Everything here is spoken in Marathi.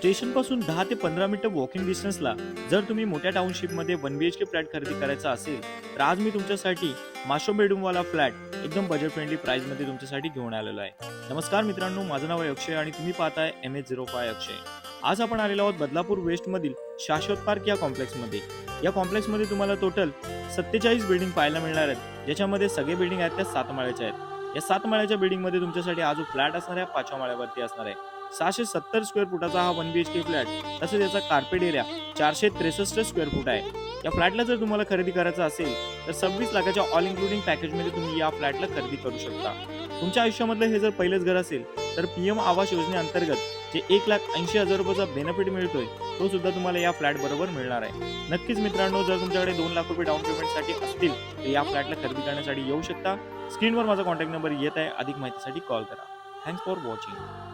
स्टेशनपासून 10 ते 15 मिनिटं वॉकिंग डिस्टन्सला जर तुम्ही मोठ्या टाउनशिपमध्ये 1 BHK फ्लॅट खरेदी करायचा असेल, तर आज मी तुमच्यासाठी मास्टर बेडरूमवाला फ्लॅट एकदम बजेट फ्रेंडली प्राइसमध्ये तुमच्यासाठी घेऊन आलेलो आहे. नमस्कार मित्रांनो, माझं नाव आहे अक्षय आणि तुम्ही पाहताय MH05 अक्षय. आज आपण आलेलो आहोत बदलापूर वेस्टमधील शाश्वत पार्क या कॉम्प्लेक्समध्ये. या कॉम्प्लेक्समध्ये तुम्हाला टोटल 47 बिल्डिंग पाहायला मिळणार आहेत, ज्याच्यामध्ये सगळे बिल्डिंग आहेत त्या 7 माळ्याच्या आहेत. या 7 माळ्याच्या बिल्डिंगमध्ये तुमच्यासाठी हा जो फ्लॅट असणार आहे 5व्या माळ्यावरती असणार आहे. 670 स्क्वेअर फुटाचा हा 1 BHK फ्लॅट, तसेच याचा कार्पेट एरिया 463 स्क्वेअर फूट आहे. या फ्लॅटला जर तुम्हाला खरेदी करायचा असेल तर 26 लाखाच्या ऑल इन्क्लुडिंग पॅकेजमध्ये तुम्ही या फ्लॅटला खरेदी करू शकता. तुमच्या आयुष्यामधलं हे जर पहिलेच घर असेल तर PM आवास योजनेअंतर्गत जे 1,80,000 रुपयाचा बेनिफिट मिळतोय तो सुद्धा तुम्हाला या फ्लॅट बरोबर मिळणार आहे. नक्कीच मित्रांनो, जर तुमच्याकडे 2 लाख रुपये डाऊन पेमेंटसाठी असतील तर या फ्लॅटला खरेदी करण्यासाठी येऊ शकता. स्क्रीनवर माझा कॉन्टॅक्ट नंबर येत आहे. अधिक माहितीसाठी कॉल करा. Thanks for watching.